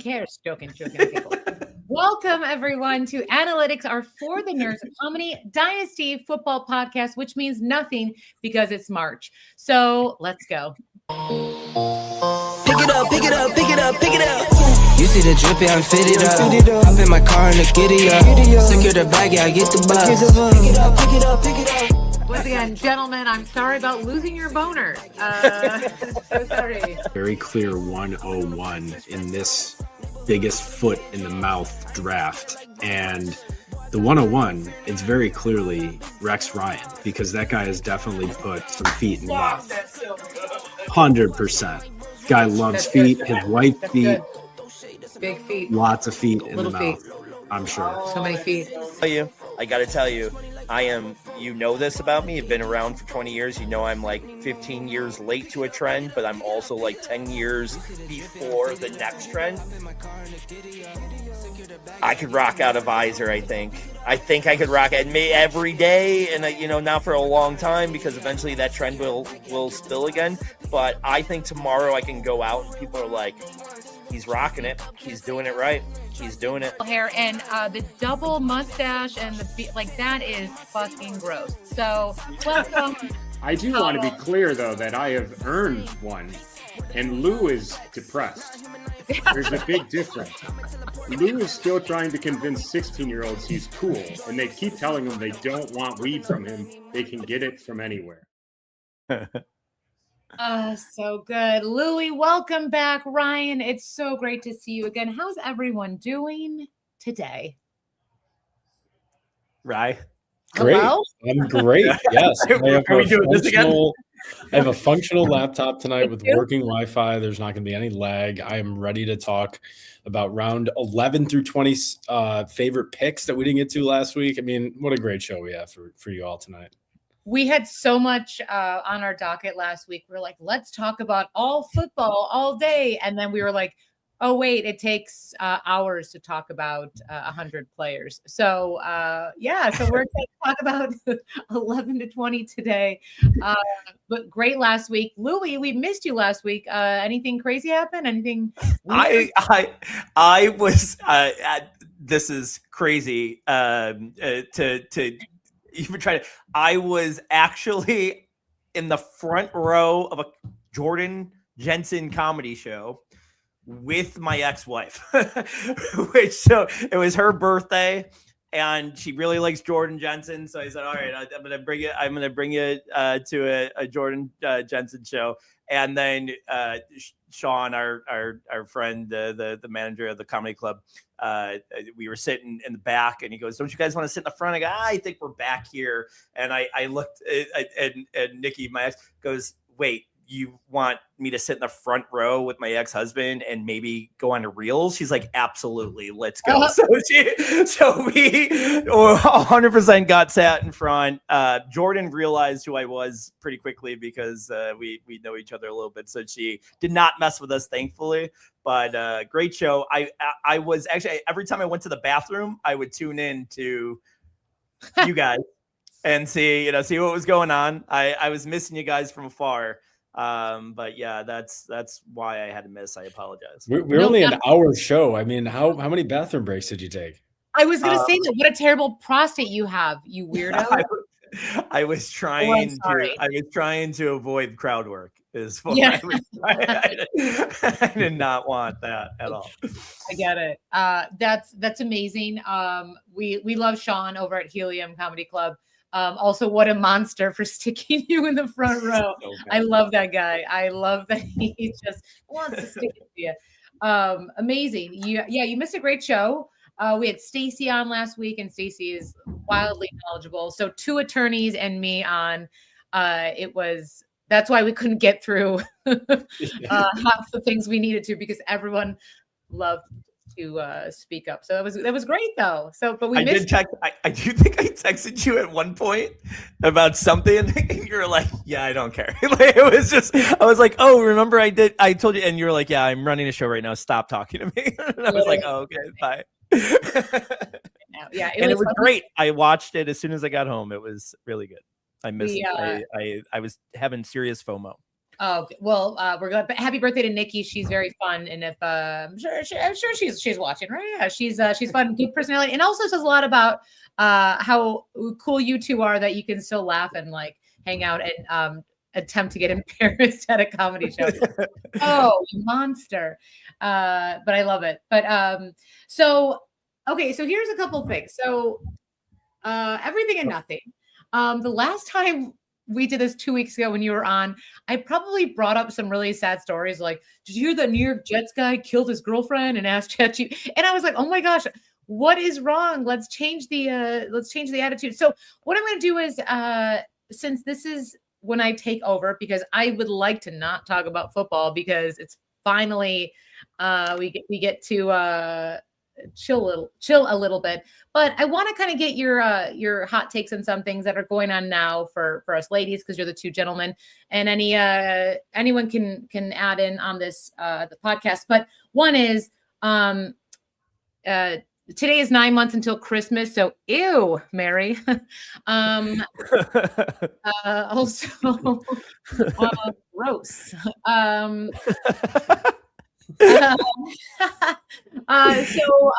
cares? Joking, people. Welcome, everyone, to Analytics Are For the Nerds, a comedy dynasty football podcast, which means nothing because it's March. So let's go. Pick it up, pick it up, pick it up, pick it up. You see the drippy, I'm fitted up. Hop in my car and the giddy up. Secure the bag, yeah, I get the bus. Pick it up, pick it up, pick it up. Once again, gentlemen, I'm sorry about losing your boner. So sorry. Very clear 101 in this biggest foot in the mouth draft. And the 101 is very clearly Rex Ryan, because that guy has definitely put some feet in the mouth. 100%. Guy loves feet, his white feet. Big feet. Lots of feet in Little the mouth, feet. I'm sure. So many feet. I gotta tell you, you know this about me. You've been around for 20 years. You know I'm like 15 years late to a trend, but I'm also like 10 years before the next trend. I could rock out a visor, I think. I could rock it every day, and not for a long time, because eventually that trend will spill again. But I think tomorrow I can go out and people are like, he's rocking it. He's doing it right. He's doing it. Hair and the double mustache and that is fucking gross. So welcome. I do want to be clear, though, that I have earned one, and Lou is depressed. There's a big difference. Lou is still trying to convince 16-year-olds he's cool, and they keep telling him they don't want weed from him. They can get it from anywhere. So good. Louie, welcome back. Ryan, it's so great to see you again. How's everyone doing today? Right. Great. Hello? I'm great. Yes. Are we doing this again? I have a functional laptop tonight with working Wi-Fi. There's not going to be any lag. I am ready to talk about round 11 through 20 favorite picks that we didn't get to last week. I mean, what a great show we have for you all tonight. We had so much on our docket last week. We're like, let's talk about all football all day. And then we were like, oh, wait, it takes hours to talk about 100 players. So, so we're going to talk about 11 to 20 today. But great last week. Louie, we missed you last week. Anything crazy happen? Anything? I was, this is crazy to even try to, I was actually in the front row of a Jordan Jensen comedy show with my ex-wife, so it was her birthday and she really likes Jordan Jensen. So I said, all right, I'm going to bring you to a Jordan Jensen show. And then Sean, our friend, the manager of the comedy club, we were sitting in the back and he goes, don't you guys want to sit in the front? I go, I think we're back here. And I looked and Nikki, my ex, goes, wait, you want me to sit in the front row with my ex-husband and maybe go on a reel? She's like, absolutely, let's go. So we 100% got sat in front. Jordan realized who I was pretty quickly because we know each other a little bit. So she did not mess with us, thankfully. But great show. I was actually, every time I went to the bathroom, I would tune in to you guys and see what was going on. I was missing you guys from afar. But yeah, that's why I had to miss. I apologize. We're only an hour show. I mean, how many bathroom breaks did you take? I was going to say that. What a terrible prostate you have, you weirdo. I was trying to avoid crowd work. Is what I did not want that at all. I get it. That's amazing. We love Sean over at Helium Comedy Club. Also, what a monster for sticking you in the front row. I love that guy. I love that he just wants to stick it to you. Amazing. You missed a great show. We had Stacy on last week, and Stacy is wildly knowledgeable. So 2 attorneys and me on. That's why we couldn't get through half the things we needed to, because everyone loved to speak up. So that was great though. But we missed. I do think I texted you at one point about something and you were like, yeah, I don't care. Like, it was just, I was like, oh, remember I told you, and you were like, yeah, I'm running a show right now. Stop talking to me. And I was like, oh, okay, bye. It was great. I watched it as soon as I got home. It was really good. I missed it. I was having serious FOMO. Oh, okay. Well, we're going. Happy birthday to Nikki. She's very fun, and if I'm sure she's watching, right? Yeah, she's fun, good personality, and also says a lot about how cool you two are, that you can still laugh and like hang out and attempt to get embarrassed at a comedy show. Oh, you monster! But I love it. But so okay, so here's a couple things. So everything and nothing. The last time we did this 2 weeks ago when you were on, I probably brought up some really sad stories. Like, did you hear that New York Jets guy killed his girlfriend and asked ChatGPT? And I was like, oh my gosh, what is wrong? Let's change the attitude. So what I'm going to do is, since this is when I take over, because I would like to not talk about football because it's finally we get to chill a little bit, but I want to kind of get your hot takes on some things that are going on now for us ladies, because you're the two gentlemen, and anyone can add in on this the podcast. But one is today is 9 months until Christmas, so ew, Mary. Also gross. So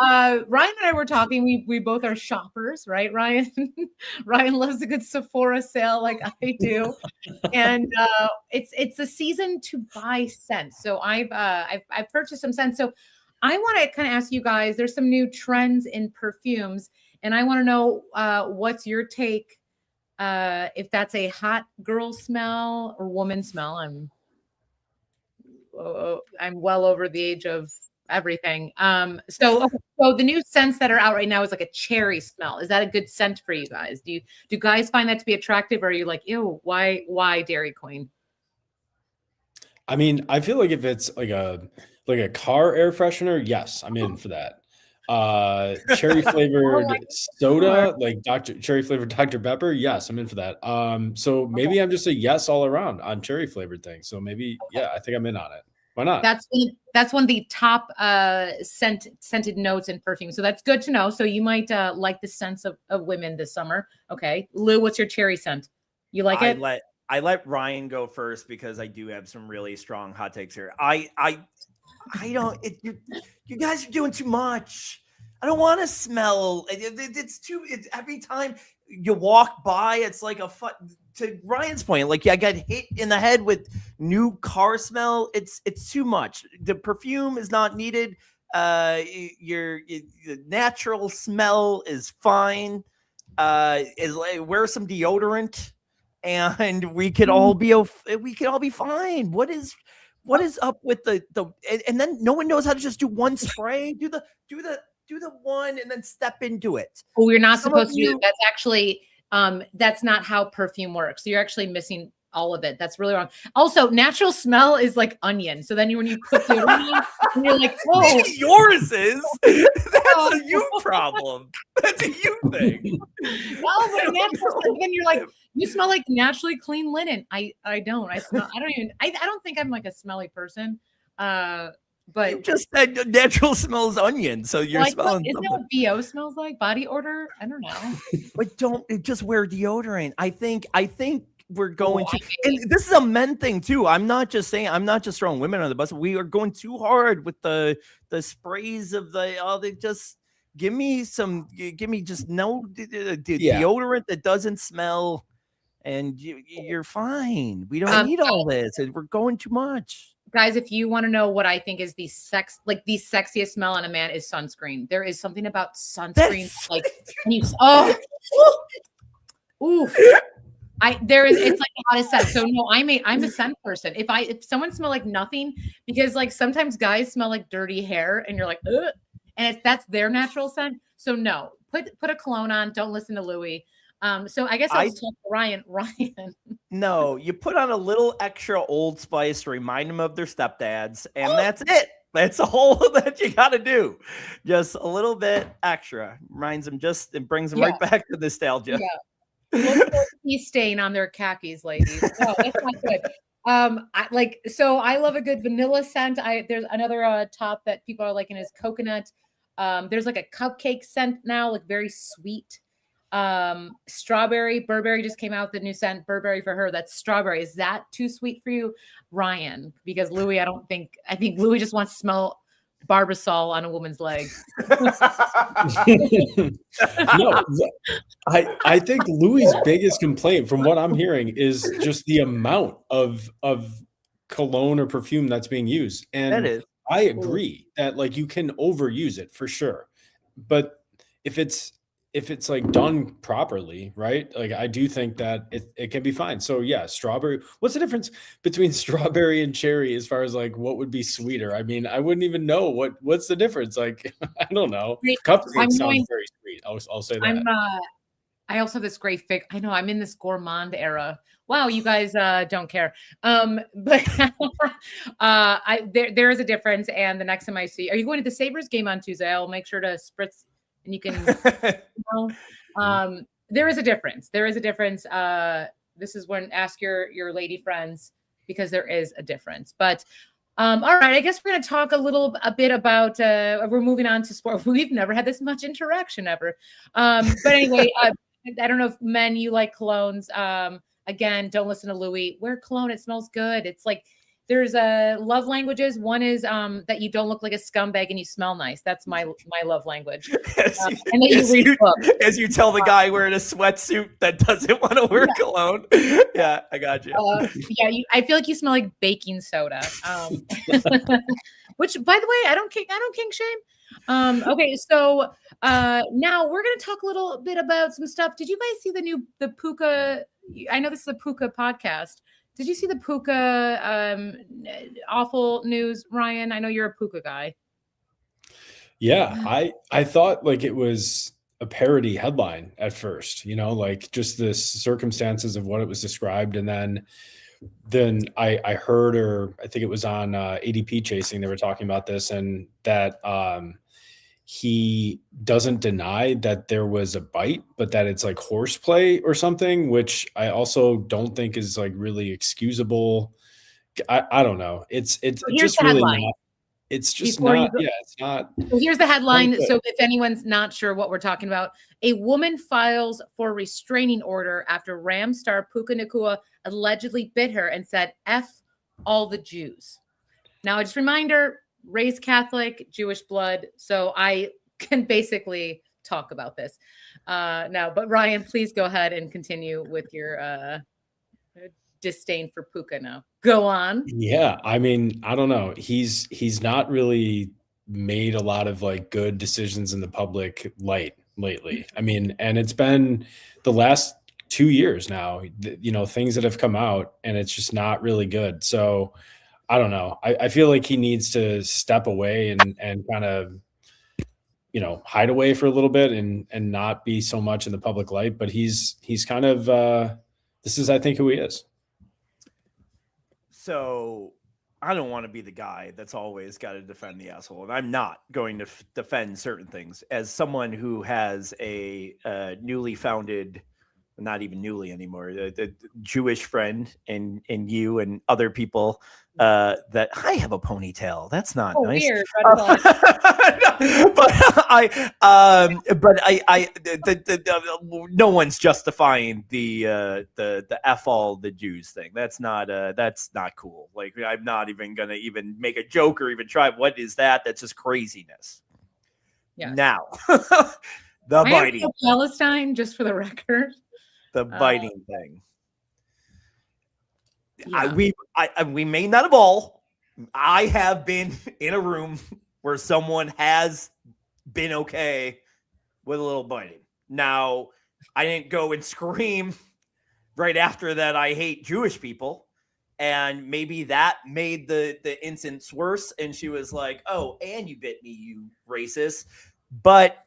Ryan and I were talking. We both are shoppers, right, Ryan? Ryan loves a good Sephora sale like I do, and it's a season to buy scents. So I've purchased some scents. So I want to kind of ask you guys. There's some new trends in perfumes, and I want to know what's your take. If that's a hot girl smell or woman smell. I'm well over the age of everything. So the new scents that are out right now is like a cherry smell. Is that a good scent for you guys? Do guys find that to be attractive, or are you like, ew, why Dairy Queen? I mean, I feel like if it's like a car air freshener, yes, I'm in for that. Cherry flavored soda, like cherry flavored Dr. Pepper, yes, I'm in for that. So maybe I'm just a yes all around on cherry flavored things. So maybe, yeah, I think I'm in on it. Why not? That's one of the top scented notes in perfume. So that's good to know. So you might like the scents of women this summer. Okay, Lou, what's your cherry scent? You like it? I let Ryan go first because I do have some really strong hot takes here. I don't. You guys are doing too much. I don't want to smell. It's too. It's every time you walk by, it's like a to Ryan's point. Like I got hit in the head with new car smell. It's too much. The perfume is not needed. Your natural smell is fine. Wear some deodorant, and we could all be fine. What is up with the and then no one knows how to just do one spray. Do the one and then step into it. Oh, we're not supposed to do that. That's actually that's not how perfume works. So you're actually missing all of it. That's really wrong. Also, natural smell is like onion. So then when you put deodorant on, you're like, oh, yours is. That's a you problem. That's a you thing. Well, but natural, then you're like, you smell like naturally clean linen. I don't. I don't think I'm like a smelly person. But you just said natural smells onion, so you're smelling. Isn't that what BO smells like? Body odor? I don't know. But don't just wear deodorant. I think we're going to, and this is a men thing too. I'm not just throwing women on the bus. We are going too hard with the sprays of they just give me just no deodorant that doesn't smell, and you're fine. We don't need all this. We're going too much. Guys, if you want to know what I think is the sexiest smell on a man is sunscreen. There is something about sunscreen, like it's like the hottest scent. So no, I'm a scent person. If someone smell like nothing, because like sometimes guys smell like dirty hair, and you're like, ugh, and that's their natural scent. So no, put a cologne on. Don't listen to Louis. So I guess I'll talk to Ryan. No, you put on a little extra Old Spice to remind them of their stepdads, and that's it. That's all that you got to do. Just a little bit extra reminds them, and brings them right back to nostalgia. Yeah. Look for the stain on their khakis, ladies. Oh, that's not good. So I love a good vanilla scent. There's another top that people are liking is coconut. There's like a cupcake scent now, like very sweet. Strawberry, Burberry just came out with the new scent, Burberry for her. That's strawberry. Is that too sweet for you, Ryan? Because Louis, I think Louis just wants to smell Barbasol on a woman's leg. No, I think Louis' biggest complaint, from what I'm hearing, is just the amount of cologne or perfume that's being used. That And is. I agree that like you can overuse it for sure, but if it's like done properly, right? Like I do think that it can be fine. So yeah, strawberry. What's the difference between strawberry and cherry as far as like what would be sweeter? I mean, I wouldn't even know what's the difference. Like I don't know. Cupcake sounds very sweet. I'll say that. I also have this great fig. I know I'm in this gourmand era. Wow, you guys don't care. But there is a difference. And the next time I see, are you going to the Sabres game on Tuesday? I'll make sure to spritz, and you can. There is a difference. There is a difference. This is when ask your lady friends, because there is a difference. But all right, I guess we're going to talk a bit about. We're moving on to sport. We've never had this much interaction ever. But anyway. I don't know if men, you like colognes. Again, don't listen to Louis. Wear cologne. It smells good. It's like there's love languages. One is that you don't look like a scumbag and you smell nice. That's my love language. And then you read books. As you tell the guy wearing a sweatsuit that doesn't want to wear cologne. Yeah, I got you. I feel like you smell like baking soda. Which, by the way, I don't kink shame. Okay, so now we're gonna talk a little bit about some stuff. Did you guys see the Puka? I know this is the Puka podcast. Did you see the Puka awful news, Ryan? I know you're a Puka guy. Yeah, I thought like it was a parody headline at first, like just the circumstances of what it was described, and then I heard, or I think it was on ADP Chasing, they were talking about this, and that he doesn't deny that there was a bite, but that it's like horseplay or something, which I also don't think is like really excusable. I don't know. It's just really not. It's just not. Yeah, it's not. So here's the headline. So if anyone's not sure what we're talking about, a woman files for restraining order after Ram star Puka Nacua allegedly bit her and said, "F all the Jews." Now, just a reminder, raised Catholic, Jewish blood. So I can basically talk about this now. But Ryan, please go ahead and continue with your disdain for Puka now. Go on. Yeah, I mean, I don't know. He's not really made a lot of like good decisions in the public light lately. I mean, and it's been the last 2 years now, things that have come out, and it's just not really good. So I don't know. I feel like he needs to step away and kind of, hide away for a little bit and not be so much in the public light. But he's kind of this is, I think, who he is. So I don't want to be the guy that's always got to defend the asshole, and I'm not going to defend certain things. As someone who has a newly founded, not even newly anymore, the Jewish friend, and you and other people, that I have a ponytail. That's not nice. Weird. No one's justifying the F all the Jews thing. That's not cool. Like, I'm not even gonna even make a joke or even try. What is that? That's just craziness. Yeah. Now, the biting. Palestine, just for the record. The biting thing. Yeah. We may not have all. I have been in a room where someone has been okay with a little biting. Now, I didn't go and scream right after that I hate Jewish people, and maybe that made the instance worse. And she was like, "Oh, and you bit me, you racist." But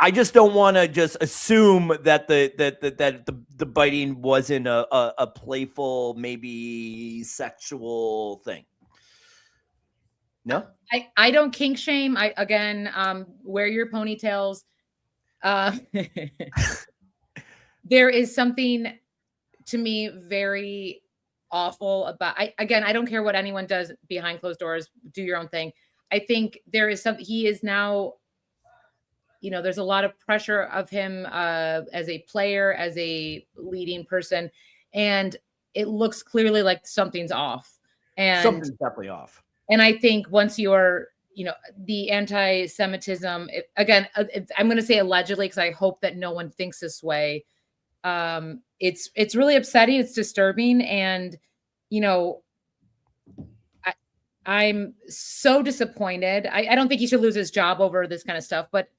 I just don't want to just assume that the biting wasn't a playful, maybe sexual thing. No, I don't kink shame. I wear your ponytails. There is something to me very awful about. I don't care what anyone does behind closed doors. Do your own thing. I think there is something. He is now there's a lot of pressure of him as a player, as a leading person, and it looks clearly like something's off. And something's definitely off. And I think once you're, the anti-Semitism, again, I'm going to say allegedly, because I hope that no one thinks this way. It's really upsetting. It's disturbing. And, I'm so disappointed. I don't think he should lose his job over this kind of stuff, but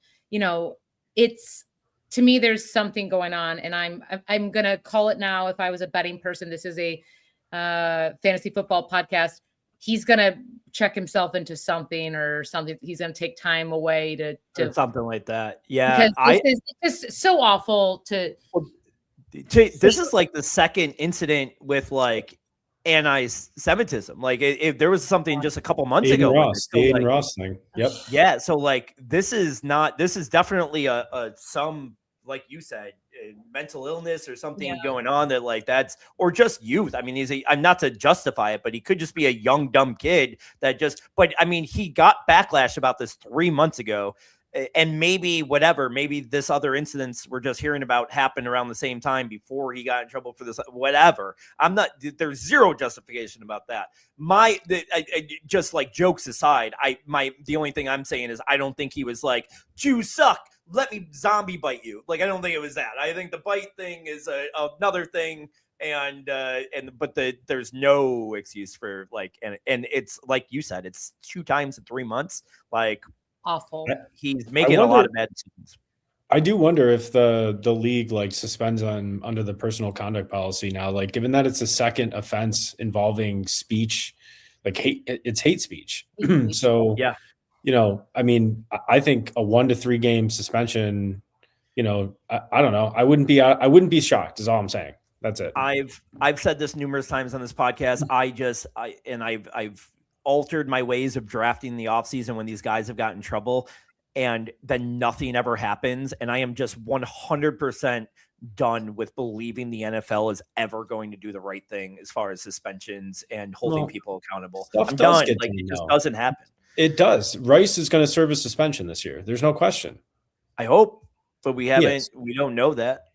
it's, to me, there's something going on, and I'm going to call it now. If I was a betting person, this is a fantasy football podcast. He's going to check himself into something or something. He's going to take time away to something like that. Yeah. Because it's just so awful this is like the second incident with like anti-Semitism. Like if there was something just a couple months ago. The Aiden Ross thing. Yep. Yeah. So like, this is definitely some, like you said, mental illness or something going on that like or just youth. I mean, I'm not to justify it, but he could just be a young, dumb kid but I mean, he got backlash about this 3 months ago. And maybe this other incidents we're just hearing about happened around the same time before he got in trouble for this, whatever. There's zero justification about that. Just like jokes aside, the only thing I'm saying is I don't think he was like, Jews suck, let me zombie bite you. Like, I don't think it was that. I think the bite thing is another thing. But there's no excuse for like, and it's like you said, it's 2 times in 3 months. Like, awful. He's making a lot of bad decisions. I do wonder if the league like suspends under the personal conduct policy now, like given that it's a second offense involving speech, like it's hate speech. So yeah, I mean, I think a 1 to 3 game suspension, I don't know. I wouldn't be shocked is all I'm saying. That's it. I've said this numerous times on this podcast. I've altered my ways of drafting the offseason when these guys have gotten in trouble, and then nothing ever happens. And I am just 100% done with believing the NFL is ever going to do the right thing as far as suspensions and holding people accountable. I'm done. Like, it just doesn't happen. It does. Rice is going to serve a suspension this year. There's no question. I hope, but we don't know that.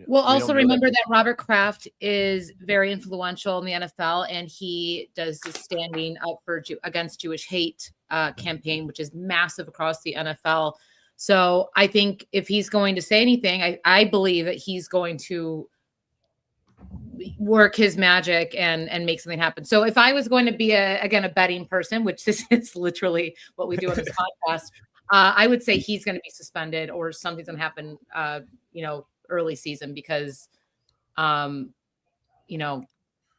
Well, also remember that Robert Kraft is very influential in the NFL, and he does the standing up for against Jewish hate campaign, which is massive across the NFL. So I think if he's going to say anything, I believe that he's going to work his magic and make something happen. So if I was going to be a betting person, which this is literally what we do on this podcast, I would say he's going to be suspended or something's going to happen, early season, because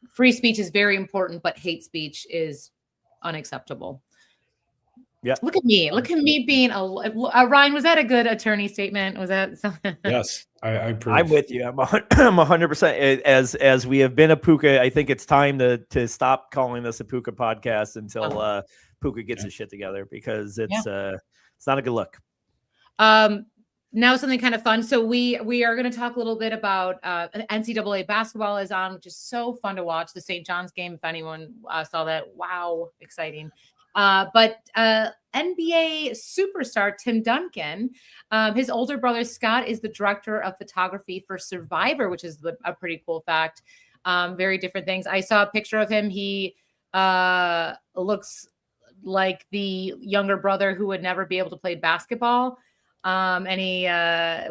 free speech is very important, but hate speech is unacceptable. Yeah. Look at me being Ryan, was that a good attorney statement? Was that something? Yes, I approve. I'm with you. I'm 100%. As we have been a Puka, I think it's time to stop calling this a Puka podcast until Puka gets his shit together, because it's not a good look. Now something kind of fun. So we are going to talk a little bit about NCAA basketball is on, which is so fun to watch. The St. John's game, if anyone saw that, wow, exciting. But NBA superstar Tim Duncan, his older brother Scott is the director of photography for Survivor, which is a pretty cool fact. Very different things. I saw a picture of him. He looks like the younger brother who would never be able to play basketball. And he,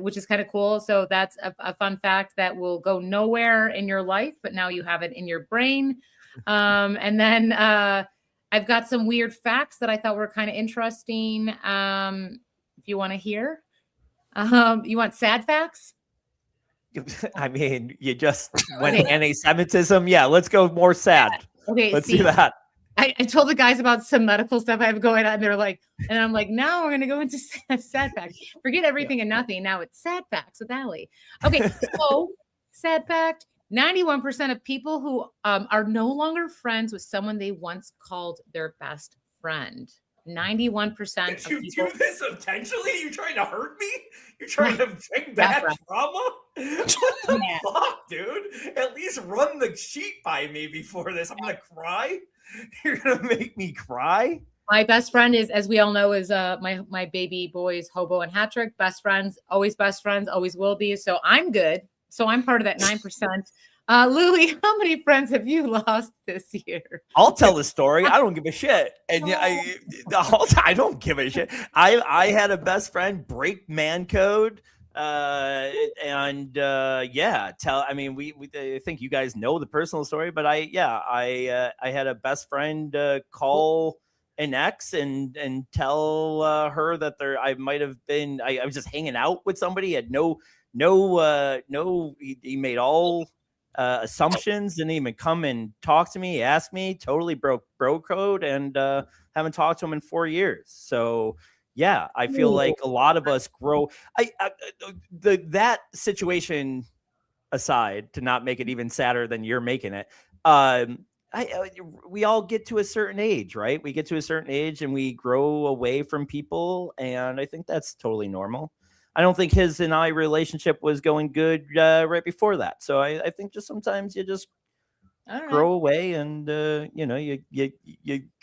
which is kind of cool. So that's a fun fact that will go nowhere in your life, but now you have it in your brain. And then I've got some weird facts that I thought were kind of interesting. If you want to hear, you want sad facts? I mean, you just went anti-Semitism. Yeah, let's go more sad. Okay, let's do that. I told the guys about some medical stuff I have going on. And they're like, and I'm like, now we're going to go into sad facts. Forget everything and nothing. Now it's sad facts with Allie. Okay. So sad fact, 91% of people who are no longer friends with someone they once called their best friend. 91% Did you people do this intentionally? You trying to hurt me? You trying to bring back trauma? What the fuck, dude? At least run the sheet by me before this. I'm gonna cry. You're gonna make me cry. My best friend is, as we all know, is my baby boys, Hobo and Hattrick. Best friends, always will be. So I'm good. So I'm part of that 9%. Louis, how many friends have you lost this year? I'll tell the story. I don't give a shit. And I don't give a shit. I had a best friend break man code. I think you guys know the personal story, but I had a best friend call an ex and tell her that I might have been, I was just hanging out with somebody, had he made all assumptions, didn't even come and talk to me, ask me, totally broke bro code, and haven't talked to him in 4 years. So yeah, I feel like a lot of us grow. That situation aside, to not make it even sadder than you're making it, we all get to a certain age, right? We get to a certain age and we grow away from people, and I think that's totally normal. I don't think his and I relationship was going good right before that. So I think just sometimes you just grow away, and you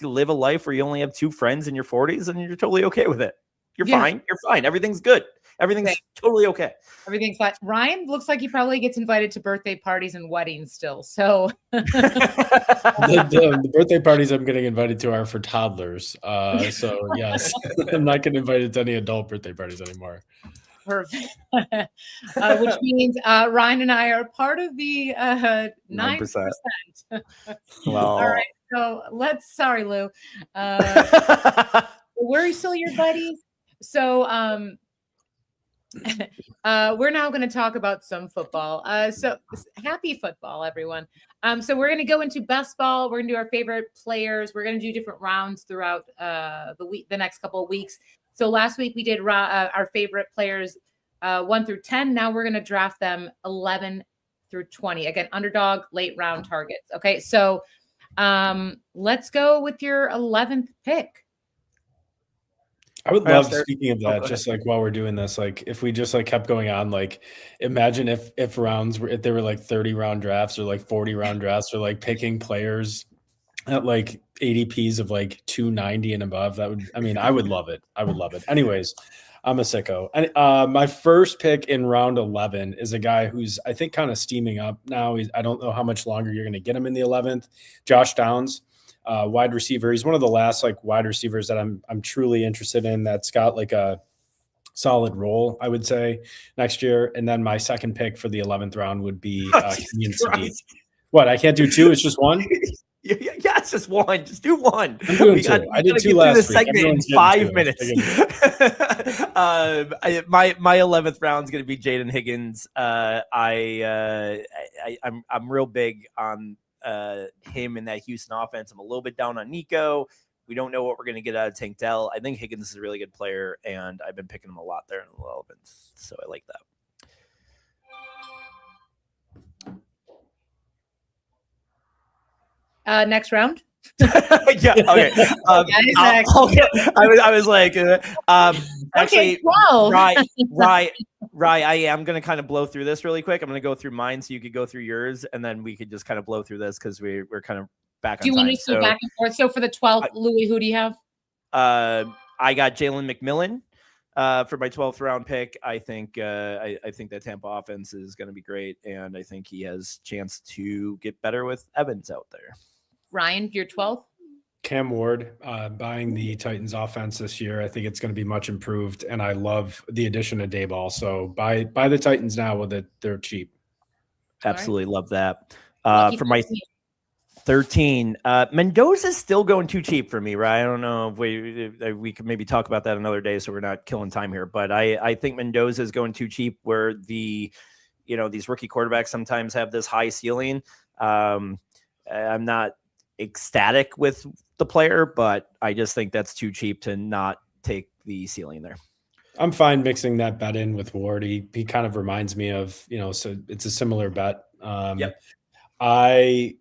live a life where you only have 2 friends in your 40s, and you're totally okay with it. You're fine. You're fine. Everything's good. Everything's totally okay. Everything's fine. Ryan looks like he probably gets invited to birthday parties and weddings still. So the birthday parties I'm getting invited to are for toddlers. So yes, I'm not getting invited to any adult birthday parties anymore. Perfect. Which means Ryan and I are part of the 9%. Well, all right. So sorry, Lou. We're still your buddies. So we're now going to talk about some football. So happy football, everyone. So we're going to go into best ball. We're going to do our favorite players. We're going to do different rounds throughout the next couple of weeks. So last week we did our favorite players 1 through 10. Now we're going to draft them 11 through 20. Again, underdog, late round targets. Okay, so let's go with your 11th pick. I would love, speaking of that, just like while we're doing this, like if we just like kept going on, like imagine if rounds were, if they were like 30 round drafts or like 40 round drafts, or like picking players at like ADPs of like 290 and above. I would love it. I would love it. Anyways, I'm a sicko. And my first pick in round 11 is a guy who's, I think, kind of steaming up now. I don't know how much longer you're going to get him in the 11th. Josh Downs. Wide receiver. He's one of the last like wide receivers that I'm truly interested in, that's got like a solid role, I would say, next year. And then my second pick for the 11th round would be Kenyon Sadiq. What, I can't do 2? It's just 1? Yeah, it's just 1. Just do 1. I'm doing 2. I did 2 last week. In 5 minutes. My 11th round is going to be Jaden Higgins. I'm real big on him in that Houston offense. I'm a little bit down on Nico. We don't know what we're going to get out of Tank Dell. I think Higgins is a really good player, and I've been picking him a lot there in the 11th, so I like that. Next round. Yeah. Okay. I was like, actually, 12. Right. I am going to kind of blow through this really quick. I'm going to go through mine so you could go through yours, and then we could just kind of blow through this because we're kind of back on time. Do you want to go back and forth? So for the 12th, Louis, who do you have? I got Jalen McMillan for my 12th round pick. I think I think that Tampa offense is going to be great, and I think he has a chance to get better with Evans out there. Ryan, your 12th? Cam Ward, buying the Titans offense this year. I think it's going to be much improved, and I love the addition of Dayball. So buy the Titans now with it. They're cheap. Absolutely love that. For my 13, Mendoza's still going too cheap for me, right? I don't know if we could maybe talk about that another day, so we're not killing time here. But I think Mendoza is going too cheap, where these rookie quarterbacks sometimes have this high ceiling. I'm not ecstatic with the player, but I just think that's too cheap to not take the ceiling there. I'm fine mixing that bet in with Ward. He kind of reminds me of, so it's a similar bet. Yep. I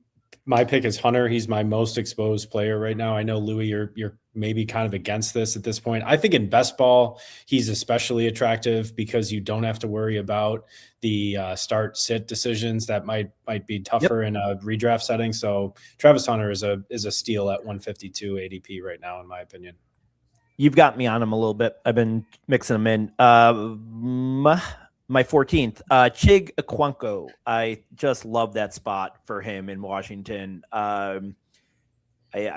My pick is Hunter. He's my most exposed player right now. I know, Louis, you're maybe kind of against this at this point. I think in best ball, he's especially attractive because you don't have to worry about the start-sit decisions that might be tougher in a redraft setting. So Travis Hunter is a steal at 152 ADP right now, in my opinion. You've got me on him a little bit. I've been mixing them in. My 14th, Chig Okonkwo. I just love that spot for him in Washington. I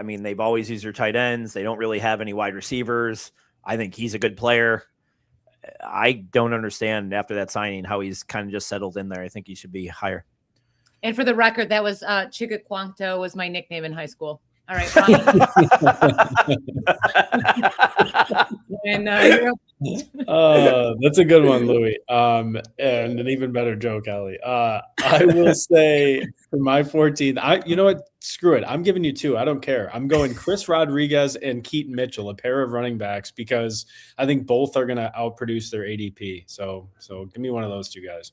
mean, they've always used their tight ends. They don't really have any wide receivers. I think he's a good player. I don't understand after that signing how he's kind of just settled in there. I think he should be higher. And for the record, that was Chig Okonkwo was my nickname in high school. All right. And, that's a good one, Louis. And an even better joke, Allie. I will say for my 14th, you know what? Screw it. I'm giving you two. I don't care. I'm going Chris Rodriguez and Keaton Mitchell, a pair of running backs, because I think both are going to outproduce their ADP. So give me one of those two guys.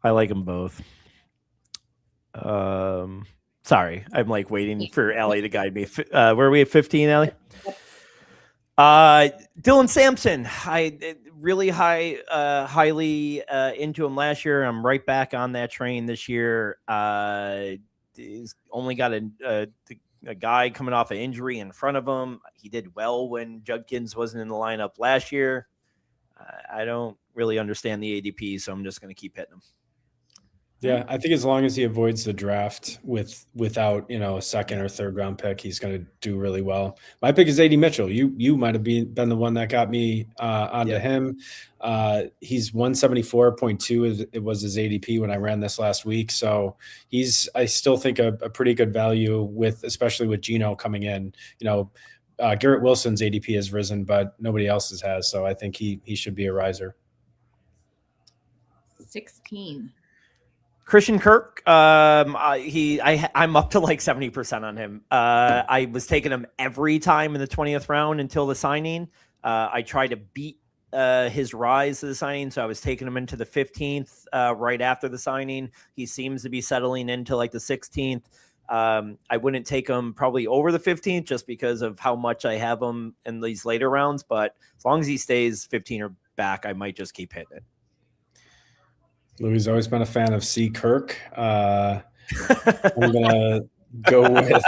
I like them both. Sorry, I'm like waiting for Allie to guide me. Where are we at 15, Allie? Dylan Sampson. I really highly into him last year. I'm right back on that train this year. He's only got a guy coming off an injury in front of him. He did well when Judkins wasn't in the lineup last year. I don't really understand the ADP, so I'm just going to keep hitting him. Yeah, I think as long as he avoids the draft without a second or third round pick, he's going to do really well. My pick is AD Mitchell. You might have been the one that got me onto him. He's 174.2. It was his ADP when I ran this last week. So I still think a pretty good value especially with Geno coming in. Garrett Wilson's ADP has risen, but nobody else's has. So I think he should be a riser. 16. Christian Kirk, I'm up to like 70% on him. I was taking him every time in the 20th round until the signing. I tried to beat his rise to the signing, so I was taking him into the 15th right after the signing. He seems to be settling into like the 16th. I wouldn't take him probably over the 15th just because of how much I have him in these later rounds, but as long as he stays 15 or back, I might just keep hitting it. Louis has always been a fan of C. Kirk. I'm gonna go with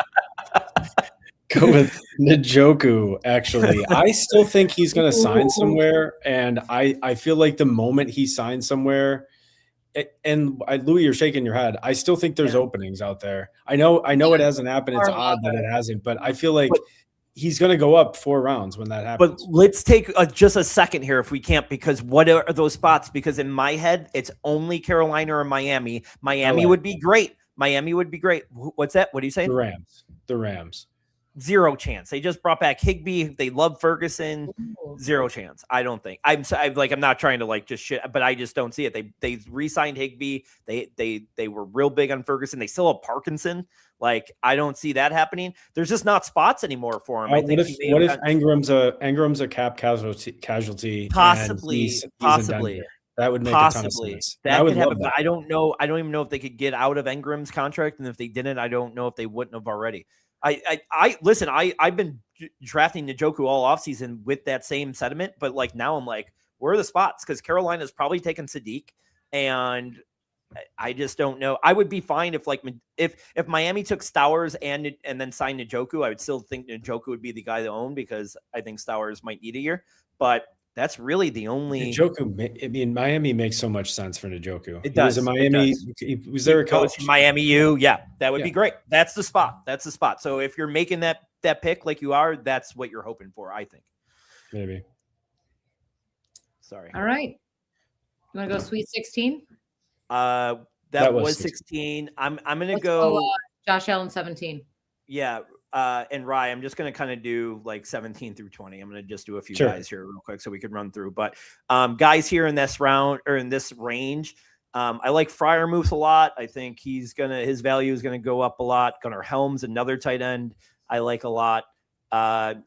Njoku. Actually, I still think he's gonna sign somewhere, and I feel like the moment he signs somewhere, Louis, you're shaking your head. I still think there's openings out there. I know it hasn't happened. It's odd that it hasn't, but I feel like he's going to go up 4 rounds when that happens. But let's take just a second here if we can't, because what are those spots? Because in my head, it's only Carolina or Miami. Miami would be great. What's that? What are you saying? The Rams. Zero chance. They just brought back Higbee. They love Ferguson. Zero chance. I don't think. I'm not trying to like just shit, but I just don't see it. They re-signed Higbee. They were real big on Ferguson. They still have Parkinson. Like, I don't see that happening. There's just not spots anymore for him. What if Ingram's a cap casualty? Possibly. That would make a ton of sense. That could happen. But I don't know. I don't even know if they could get out of Ingram's contract, and if they didn't, I don't know if they wouldn't have already. Listen. I've been drafting Njoku all offseason with that same sentiment, but like now I'm like, where are the spots? Because Carolina's probably taken Sadiq, and I just don't know. I would be fine if Miami took Stowers and then signed Njoku. I would still think Njoku would be the guy to own because I think Stowers might need a year. But that's really the only Njoku. I mean, Miami makes so much sense for Njoku. It does. He was in Miami. He was there a coach. Miami U. Yeah, that would be great. That's the spot. So if you're making that pick like you are, that's what you're hoping for, I think. Maybe. Sorry. All right. You want to go Sweet 16? That was 16. I'm gonna go Josh Allen 17. Yeah. And Rye, I'm just gonna kind of do like 17 through 20. I'm gonna just do a few guys here real quick so we can run through. But guys here in this round or in this range, I like Freiermuth a lot. I think his value is gonna go up a lot. Gunnar Helms, another tight end, I like a lot.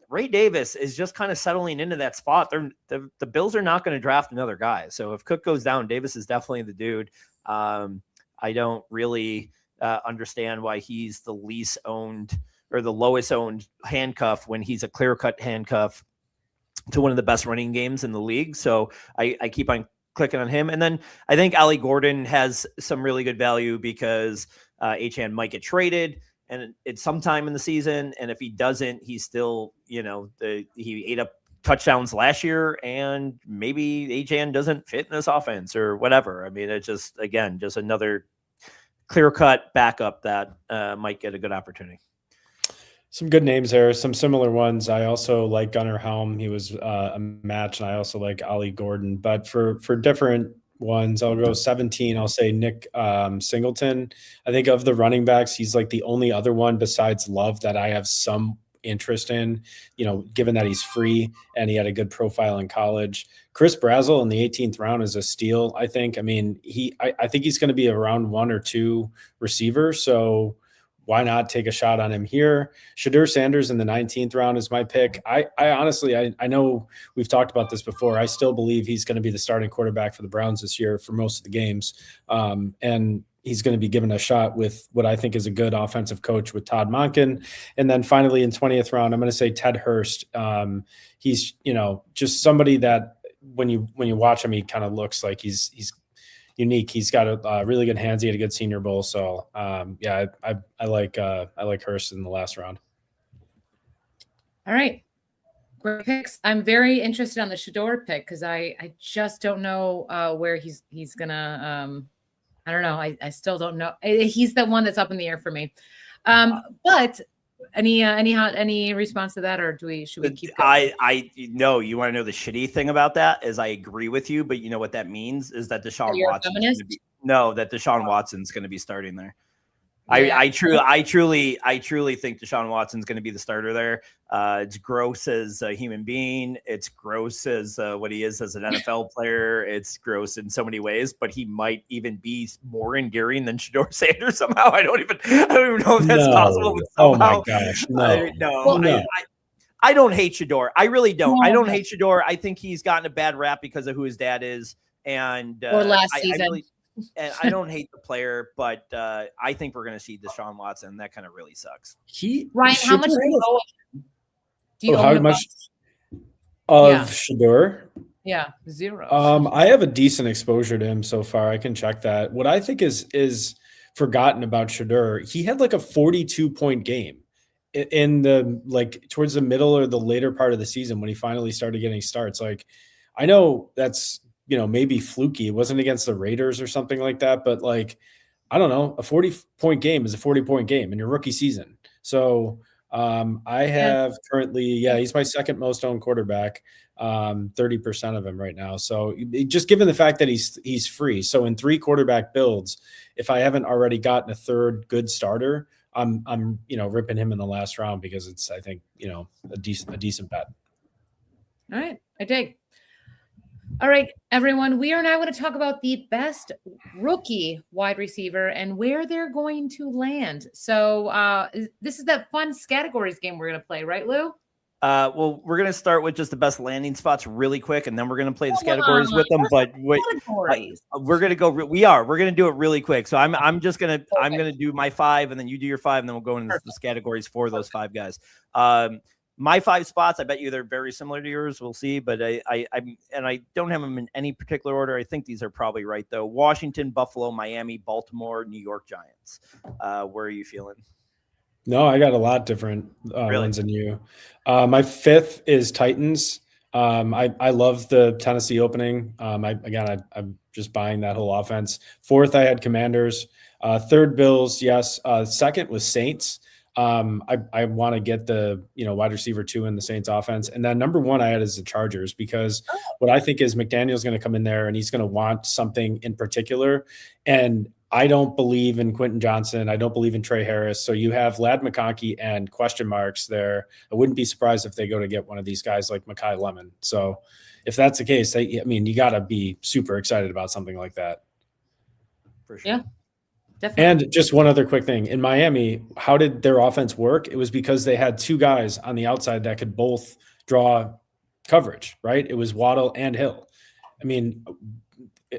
Ray Davis is just kind of settling into that spot. The Bills are not going to draft another guy. So if Cook goes down, Davis is definitely the dude. I don't really understand why he's the least owned or the lowest owned handcuff when he's a clear-cut handcuff to one of the best running games in the league. So I keep on clicking on him. And then I think Allie Gordon has some really good value because Achane might get traded and it's sometime in the season. And if he doesn't, he's still, he ate up touchdowns last year and maybe Achane doesn't fit in this offense or whatever. I mean, it's just another clear-cut backup that might get a good opportunity. Some good names there, some similar ones. I also like Gunnar Helm. He was a match, and I also like Allie Gordon. But for different ones, I'll go 17. I'll say Nick Singleton. I think of the running backs, he's like the only other one besides Love that I have some interest in, given that he's free and he had a good profile in college. Chris Brazzell in the 18th round is a steal, I think. I mean, I think he's going to be a round 1 or 2 receiver. So why not take a shot on him here? Shedeur Sanders in the 19th round is my pick. I honestly, I know we've talked about this before. I still believe he's going to be the starting quarterback for the Browns this year for most of the games. And he's going to be given a shot with what I think is a good offensive coach with Todd Monken. And then finally in 20th round, I'm going to say Ted Hurst. He's, just somebody that when you watch him, he kind of looks like he's unique. He's got a really good hands. He had a good Senior Bowl. So I like Hurst in the last round. All right. Great picks. I'm very interested on the Shedeur pick because I just don't know where he's gonna I don't know. I still don't know. He's the one that's up in the air for me. But any response to that, or should we keep going? No, you want to know the shitty thing about that is I agree with you, but you know what that means is that Deshaun Watson's going to be starting there. Yeah. I truly think Deshaun Watson's going to be the starter there. It's gross as a human being. It's gross as what he is as an NFL player. It's gross in so many ways, but he might even be more endearing than Shedeur Sanders somehow. I don't even know if that's possible. But somehow, oh my gosh, no. I don't hate Shedeur. I really don't. I don't hate Shedeur. I think he's gotten a bad rap because of who his dad is, and or last season. And I don't hate the player, but I think we're going to see Deshaun Watson. That kind of really sucks. Ryan, how much do you owe him? How much of Shedeur? Yeah, 0. I have a decent exposure to him so far. I can check that. What I think is forgotten about Shedeur, he had like a 42-point game in the towards the middle or the later part of the season when he finally started getting starts. Like, I know that's maybe fluky. It wasn't against the Raiders or something like that, but I don't know, a 40-point game is a 40-point game in your rookie season. So I have currently, he's my second most owned quarterback, 30% of him right now. So just given the fact that he's free. So in 3 quarterback builds, if I haven't already gotten a third good starter, I'm ripping him in the last round because it's, I think, a decent bet. All right. I dig. All right, everyone, we are now going to talk about the best rookie wide receiver and where they're going to land. So this is that fun scattegories game we're going to play, right, Lou? Well, we're going to start with just the best landing spots really quick, and then we're going to play the scattegories with them. But we're going to go. We're going to do it really quick. So I'm going to do my 5, and then you do your 5, and then we'll go into the categories for those 5 guys. My 5 spots, I bet you they're very similar to yours. We'll see, but I don't have them in any particular order. I think these are probably right though. Washington, Buffalo, Miami, Baltimore, New York Giants. Where are you feeling? No, I got a lot different ones than you. My 5th is Titans. I love the Tennessee opening. I'm just buying that whole offense. 4th, I had Commanders. 3rd, Bills. Yes. 2nd was Saints. I want to get the wide receiver 2 in the Saints offense, and then number 1 I had is the Chargers because what I think is McDaniel's going to come in there and he's going to want something in particular, and I don't believe in Quentin Johnson. I don't believe in Trey Harris. So you have Ladd McConkey and question marks there. I wouldn't be surprised if they go to get one of these guys like Mekhi Lemon. So if that's the case, you got to be super excited about something like that. For sure. Yeah. Definitely. And just one other quick thing. In Miami, how did their offense work? It was because they had 2 guys on the outside that could both draw coverage, right? It was Waddle and Hill. I mean,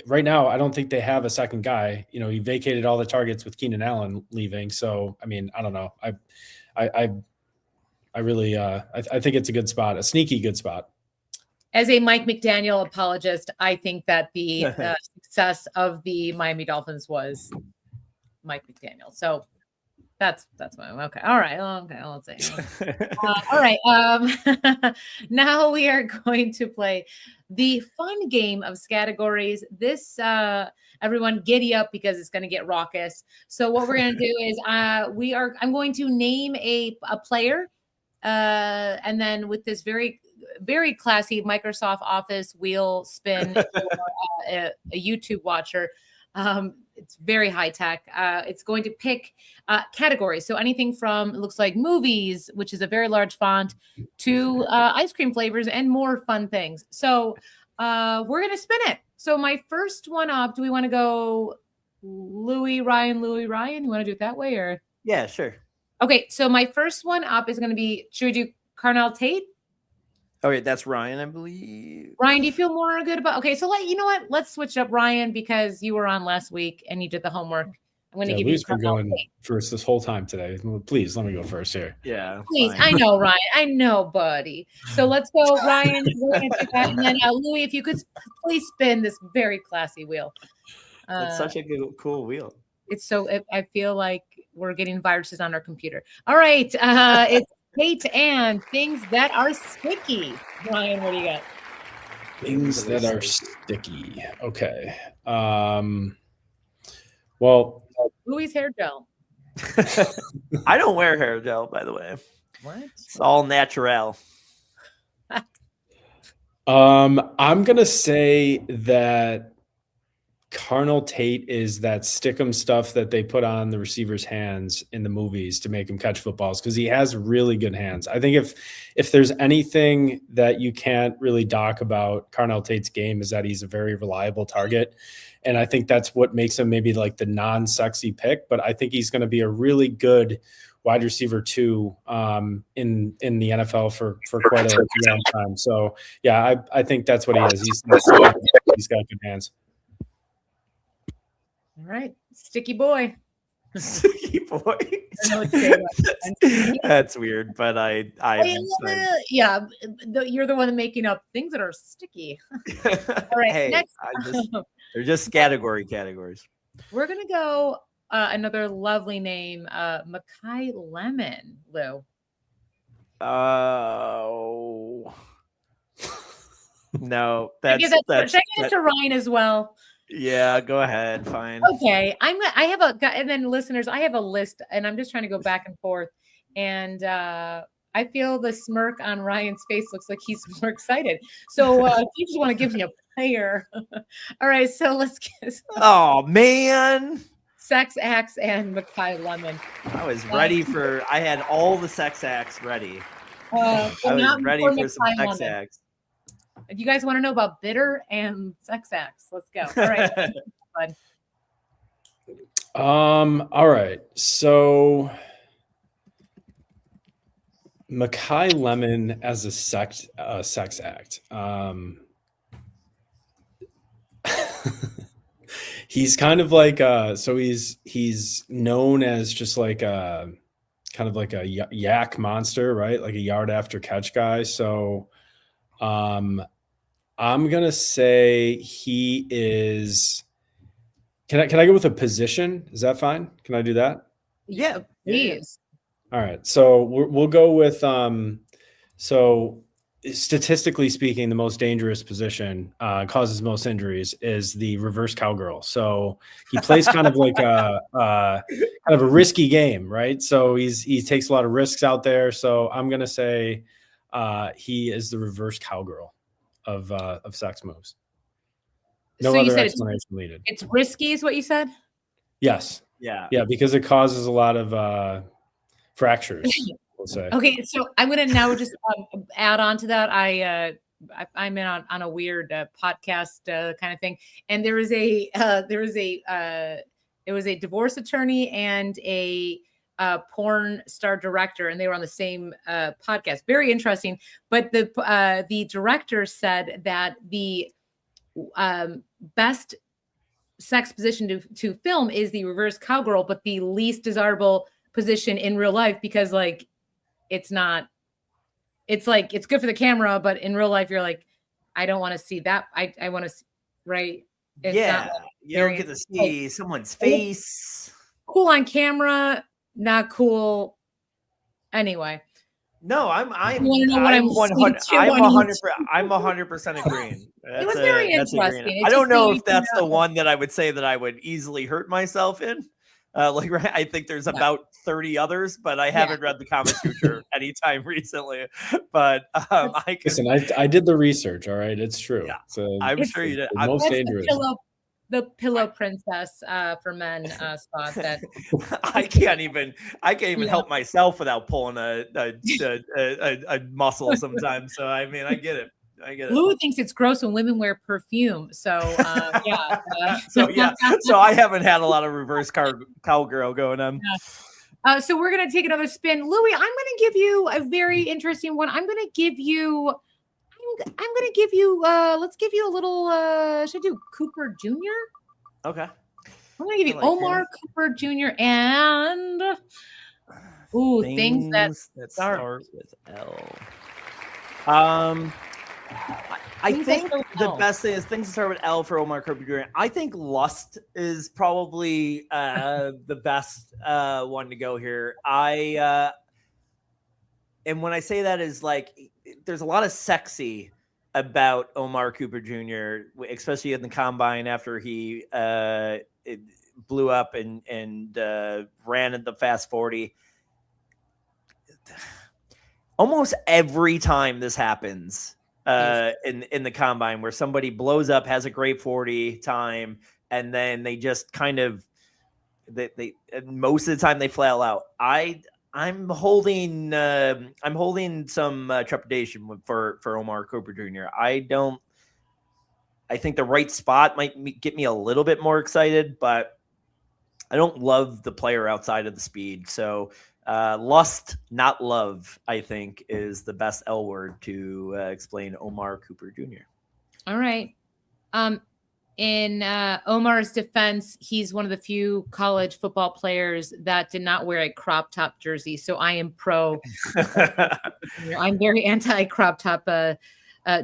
right now, I don't think they have a second guy. You know, he vacated all the targets with Keenan Allen leaving. So, I mean, I don't know. I really, I think it's a good spot, a sneaky good spot. As a Mike McDaniel apologist, I think that the success of the Miami Dolphins was Mike McDaniel. So that's my okay. All right. Okay. Let's see. All right. Now we are going to play the fun game of scattegories. This everyone giddy up because it's going to get raucous. So what we're going to do is I'm going to name a player, and then with this very very classy Microsoft Office wheel spin for a YouTube watcher. It's very high tech. It's going to pick categories. So anything from, it looks like movies, which is a very large font, to ice cream flavors and more fun things. So we're going to spin it. So my first one up, do we want to go Louis, Ryan? You want to do it that way or? Yeah, sure. Okay. So my first one up is going to be, should we do Carnell Tate? Okay, that's Ryan, I believe. Ryan, do you feel more good about? Okay, so you know what? Let's switch up, Ryan, because you were on last week and you did the homework. I'm going to give Louis you going first this whole time today. Please let me go first here. Yeah, please. Fine. I know, Ryan. I know, buddy. So let's go, Ryan. We're going to do that, and then Louis, if you could please spin this very classy wheel. It's such a cool wheel. It's so. I feel like we're getting viruses on our computer. All right, it's Kate and things that are sticky. Ryan, what do you got? Things that are sticky. Okay. Well, Louis hair gel. I don't wear hair gel, by the way. What? It's all natural. I'm gonna say that Carnell Tate is that stickum stuff that they put on the receiver's hands in the movies to make him catch footballs, because he has really good hands. I think if there's anything that you can't really dock about Carnell Tate's game is that he's a very reliable target. And I think that's what makes him maybe like the non-sexy pick, but I think he's going to be a really good wide receiver too in the NFL for quite a long time. So yeah, I think that's what he is. He's got good hands. All right, sticky boy. Sticky boy. That's weird, but yeah, you're the one making up things that are sticky. All right, hey, next. They're just categories. We're gonna go another lovely name, Makai Lemon, Lou. Oh. No, that's should I give it to Ryan as well? Yeah, go ahead. Fine. Okay, I have and then listeners, I have a list, and I'm just trying to go back and forth, and I feel the smirk on Ryan's face looks like he's more excited. So you just want to give me a player. All right, so let's get. Oh man. Sex acts and Makai Lemon. I was ready for. I had all the sex acts ready. I was ready for some sex acts. If you guys want to know about bitter and sex acts, let's go. All right. All right. So Makai Lemon as a sex act. He's kind of like so he's known as just like a kind of like a yak monster, right? Like a yard after catch guy. So I'm gonna say he is. Can I go with a position? Is that fine? Can I do that? Yeah, please. All right. So we'll go with so statistically speaking, the most dangerous position causes most injuries is the reverse cowgirl. So he plays kind of like a risky game, right? So he takes a lot of risks out there. So I'm gonna say he is the reverse cowgirl of sex moves. No so other explanation needed. It's risky, is what you said? Yes. Yeah, because it causes a lot of fractures. We'll say. Okay, so I'm gonna now just add on to that. I'm in on a weird podcast kind of thing, and there was a divorce attorney and a porn star director, and they were on the same podcast. Very interesting. But the director said that the best sex position to film is the reverse cowgirl, but the least desirable position in real life because like it's not. It's like it's good for the camera, but in real life, you're like, I don't want to see that. I want to, right? It's yeah, not like you don't get to see someone's face. Cool on camera, not cool. Anyway, no, I'm 100% agreeing. It was very interesting. I don't know if that's the one that I would say that I would easily hurt myself in. I think there's about 30 others, but I haven't read the Kama Sutra anytime recently. But listen, I did the research. All right, it's true. Yeah, I'm sure you did. Most dangerous. The pillow princess for men spot that I can't even help myself without pulling a muscle sometimes. So I mean, I get it. Lou thinks it's gross when women wear perfume. So yeah. So I haven't had a lot of reverse cowgirl going on. Yeah. So we're gonna take another spin. Louis, I'm gonna give you a very interesting one. I'm gonna give you let's give you a little should I do Cooper Jr.? Okay. I'm gonna give you Omar Cooper Jr. and things that start with L. I think the best thing is things that start with L for Omar Cooper Jr. I think Lust is probably the best one to go here. And when I say that is like, there's a lot of sexy about Omar Cooper Jr., especially in the combine after he blew up and ran at the fast 40. Almost every time this happens in the combine where somebody blows up, has a great 40 time, and then they just kind of they most of the time they flail out. I'm holding some trepidation for Omar Cooper Jr. I think the right spot might get me a little bit more excited, but I don't love the player outside of the speed. So lust, not love, I think is the best L word to explain Omar Cooper Jr. All right. In Omar's defense, he's one of the few college football players that did not wear a crop top jersey. So I am pro. I'm very anti crop top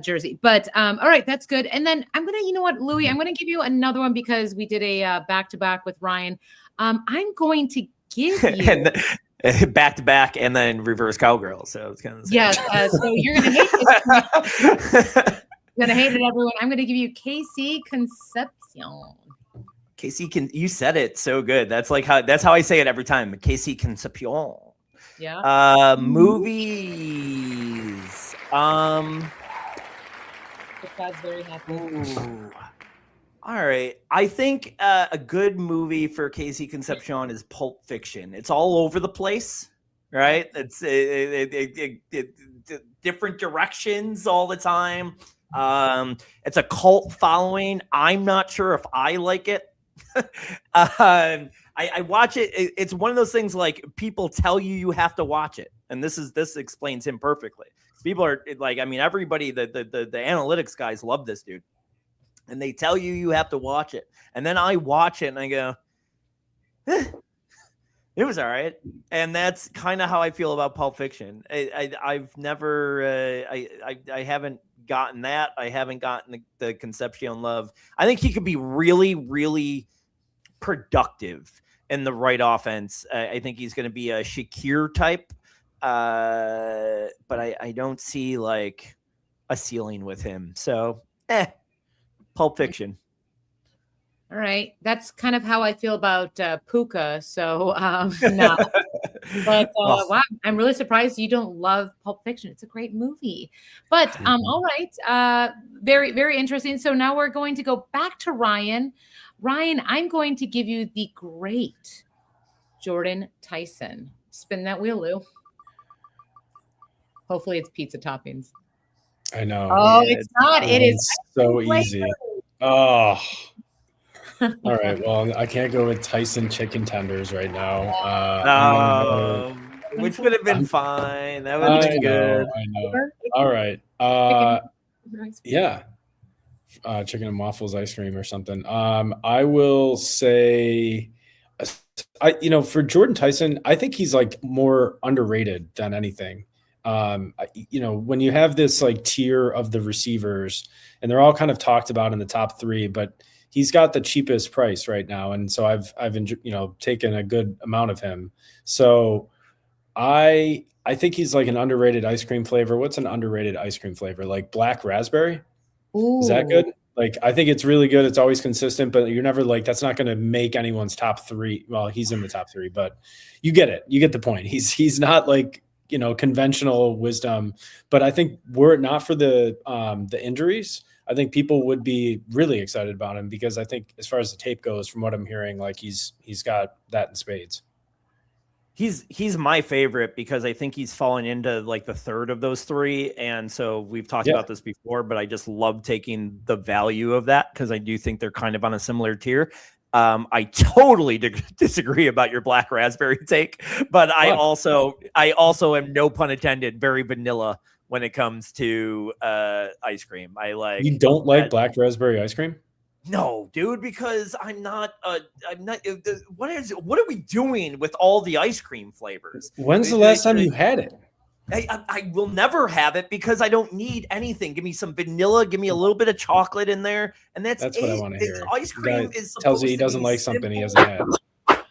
jersey. But all right, that's good. And then I'm going to, you know what, Louis, I'm going to give you another one because we did a back-to-back with Ryan. I'm going to give you. Back to back and then reverse cowgirl. So it's kind of yes. So you're going to hate this. You're gonna hate it, everyone. I'm gonna give you Casey Concepcion. You said it so good. That's how I say it every time. Casey Concepcion. Yeah. Movies. God's very happy. Ooh. All right. I think a good movie for Casey Concepcion is Pulp Fiction. It's all over the place, right? It's different directions all the time. It's a cult following. I'm not sure if I like it. I watch it. It's one of those things like people tell you have to watch it. And this explains him perfectly. People are like, I mean, everybody, the analytics guys love this dude and they tell you have to watch it. And then I watch it and I go, it was all right. And that's kind of how I feel about Pulp Fiction. I've never, I haven't gotten that. I haven't gotten the Concepcion love. I think he could be really, really productive in the right offense. I think he's going to be a Shakir type, but I don't see like a ceiling with him. So, Pulp Fiction. All right. That's kind of how I feel about Puka. So, no. But wow, I'm really surprised you don't love Pulp Fiction. It's a great movie. But all right. Very, very interesting. So now we're going to go back to Ryan. Ryan, I'm going to give you the great Jordan Tyson. Spin that wheel, Lou. Hopefully it's pizza toppings. I know. Oh, it's not. It is so easy. Oh. All right. Well, I can't go with Tyson chicken tenders right now. Which would have been fine. That would have been good. I know. All right. Yeah. chicken and waffles ice cream or something. I will say, for Jordan Tyson, I think he's like more underrated than anything. When you have this like tier of the receivers, and they're all kind of talked about in the top 3, but he's got the cheapest price right now, and so I've taken a good amount of him. So I think he's like an underrated ice cream flavor. What's an underrated ice cream flavor? Like black raspberry? Is that good? Like, I think it's really good. It's always consistent, but you're never like, that's not going to make anyone's top 3. Well, he's in the top 3, but you get it. You get the point. He's not like, conventional wisdom, but I think were it not for the injuries, I think people would be really excited about him, because I think as far as the tape goes, from what I'm hearing, like he's got that in spades. He's my favorite because I think he's fallen into like the third of those 3. And so we've talked about this before, but I just love taking the value of that because I do think they're kind of on a similar tier. I totally disagree about your black raspberry take, but I also am, no pun intended, very vanilla when it comes to ice cream. You don't like black raspberry ice cream? No, dude, because I'm not. What are we doing with all the ice cream flavors? When's the last time you had it? I will never have it because I don't need anything. Give me some vanilla, give me a little bit of chocolate in there, and that's what I want to hear. Ice cream is tells you he doesn't like something he hasn't had.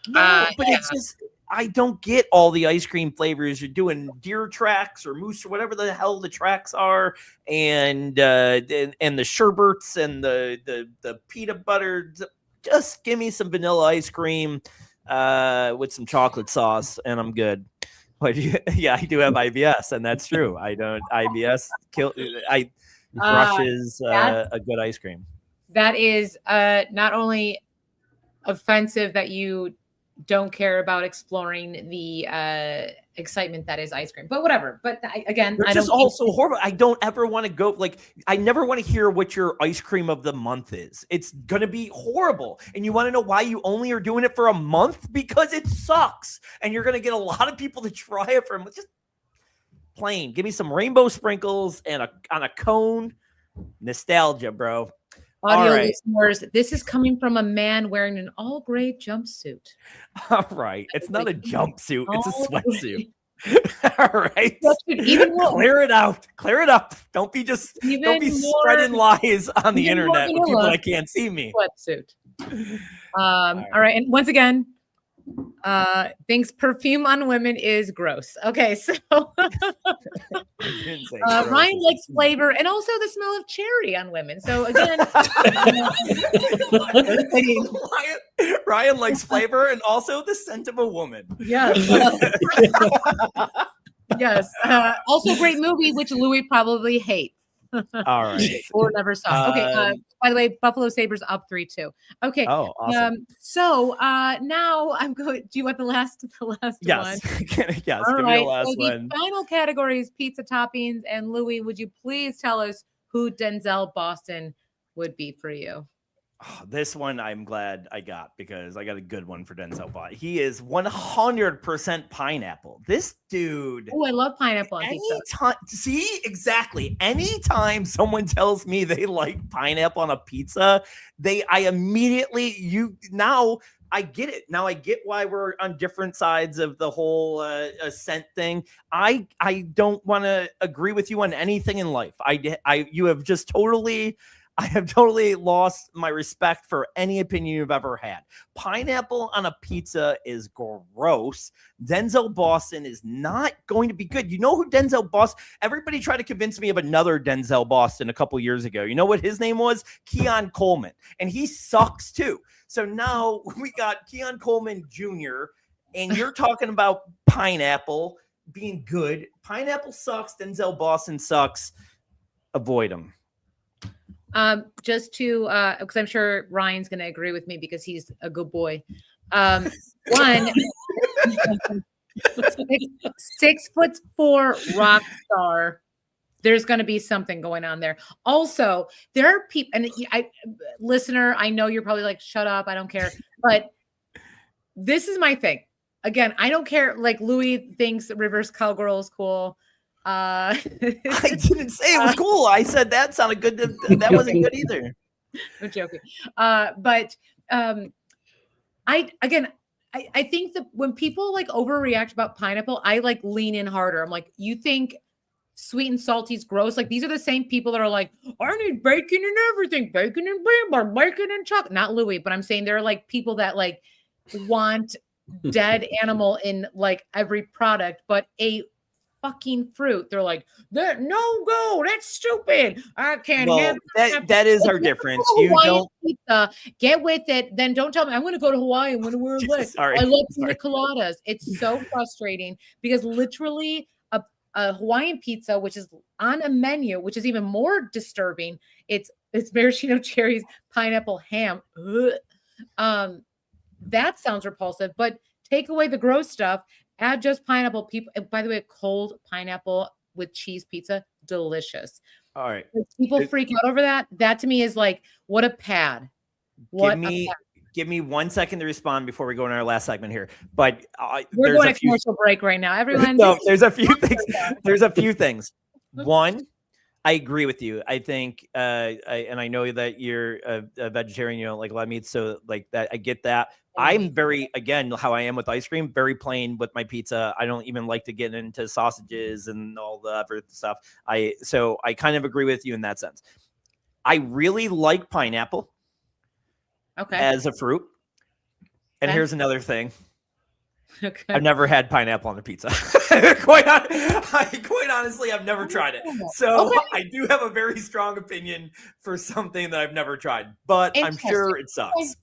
No, but it's just I don't get all the ice cream flavors. You're doing deer tracks or moose or whatever the hell the tracks are, and the sherbets and the peanut butter. Just give me some vanilla ice cream with some chocolate sauce, and I'm good. But I do have IBS, and that's true. I don't IBS crushes a good ice cream. That is not only offensive that you don't care about exploring the excitement that is ice cream, but whatever. But it's just also horrible. I don't ever want to go, like, I never want to hear what your ice cream of the month is. It's going to be horrible. And you want to know why you only are doing it for a month? Because it sucks. And you're going to get a lot of people to try it for just plain. Give me some rainbow sprinkles and on a cone. Nostalgia, bro. Audio listeners, this is coming from a man wearing an all gray jumpsuit. All right. It's not a jumpsuit. It's a sweatsuit. All right. Clear it out. Clear it up. Don't be spreading lies on the internet with people that can't see me. Sweatsuit. All right. And once again, thinks perfume on women is gross. Okay, so Ryan likes flavor and also the smell of cherry on women. So again, Ryan likes flavor and also the scent of a woman. Yes. Yes. Also great movie, which Louis probably hates. All right. Or never saw. Okay. By the way, Buffalo Sabres up 3-2. Okay. Oh, awesome. So now I'm going. Do you want the last one? Yes. Yes. Give me the last one. The final category is pizza toppings. And Louis, would you please tell us who Denzel Boston would be for you? Oh, this one I'm glad I got because I got a good one for Denzel Boston. He is 100% pineapple. This dude. Oh, I love pineapple on pizza. See, exactly. Anytime someone tells me they like pineapple on a pizza, I immediately now I get it. Now I get why we're on different sides of the whole scent thing. I don't want to agree with you on anything in life. You have just totally. I have totally lost my respect for any opinion you've ever had. Pineapple on a pizza is gross. Denzel Boston is not going to be good. You know who Denzel Boston? Everybody tried to convince me of another Denzel Boston a couple years ago. You know what his name was? Keon Coleman. And he sucks too. So now we got Keon Coleman Jr. And you're talking about pineapple being good. Pineapple sucks. Denzel Boston sucks. Avoid him. Just to, because I'm sure Ryan's going to agree with me because he's a good boy. 6'4" rock star. There's going to be something going on there. Also, there are people, and listener, I know you're probably like, shut up, I don't care. But this is my thing. Again, I don't care. Like Louis thinks reverse cowgirl is cool. I didn't say it was cool. I said that sounded good. That wasn't good either. I'm joking. But I think that when people like overreact about pineapple, I like lean in harder. I'm like, you think sweet and salty is gross? Like, these are the same people that are like, I need bacon and everything, bacon and beer, bacon and chocolate. Not Louis, but I'm saying there are like people that like want dead animal in like every product, but a fucking fruit. They're like, that no go, that's stupid. I can't have that is our difference. You don't pizza, get with it. Then don't tell me I'm going to go to Hawaii and want to wear a leg. Sorry. I love pina coladas. It's so frustrating because literally a Hawaiian pizza, which is on a menu, which is even more disturbing. It's maraschino cherries, pineapple, ham. That sounds repulsive, but take away the gross stuff, add just pineapple. People, by the way, cold pineapple with cheese pizza, delicious. All right. People freak out over that. That to me is like, what a pad. Give me 1 second to respond before we go in our last segment here. But we're going to commercial break right now. Everyone, no, there's a few things. There's a few things. One, I agree with you. I think, and I know that you're a vegetarian, you don't like a lot of meat, so like that, I get that. I'm very, again, how I am with ice cream, very plain with my pizza. I don't even like to get into sausages and all the other stuff. So I kind of agree with you in that sense. I really like pineapple. Okay. As a fruit. And here's another thing. Okay. I've never had pineapple on a pizza. quite honestly, I've never tried it. So I do have a very strong opinion for something that I've never tried, but I'm sure it sucks.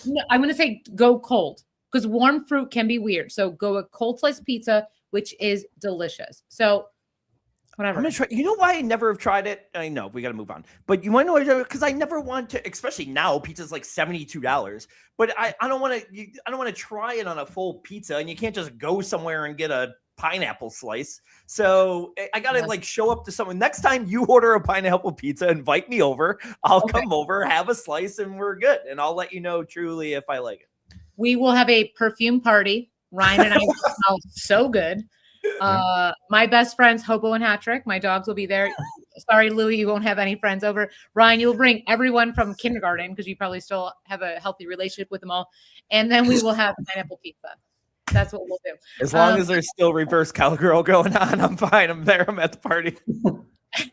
No, I'm going to say go cold because warm fruit can be weird. So go a cold sliced pizza, which is delicious. So whatever. I'm gonna try. You know why I never have tried it? I know we got to move on, but you want to know because I never want to, especially now. Pizza's like $72, but I don't want to. I don't want to try it on a full pizza, and you can't just go somewhere and get a pineapple slice. So I gotta like show up to someone. Next time you order a pineapple pizza, invite me over. I'll come over, have a slice, and we're good. And I'll let you know truly if I like it. We will have a perfume party. Ryan and I smell so good. My best friends, Hobo and Hattrick. My dogs will be there. Sorry, Louie, you won't have any friends over. Ryan, you will bring everyone from kindergarten because you probably still have a healthy relationship with them all. And then we will have pineapple pizza. That's what we'll do. As long as there's still reverse cowgirl going on, I'm fine. I'm there. I'm at the party.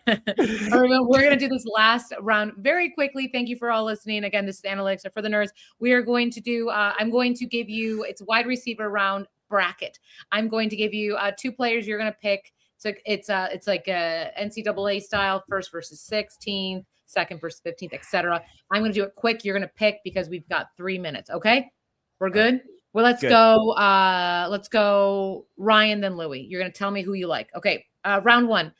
We're going to do this last round very quickly. Thank you for all listening. Again, this is Analytics for the Nerds. We are going to do, I'm going to give you, it's wide receiver round bracket. I'm going to give you 2 players you're going to pick. So it's like a NCAA style, first versus 16th, second versus 15th, etc. I'm going to do it quick. You're going to pick because we've got 3 minutes. Okay, we're good. Well, let's go. Let's go Ryan, then Louie. You're going to tell me who you like. Okay, round 1.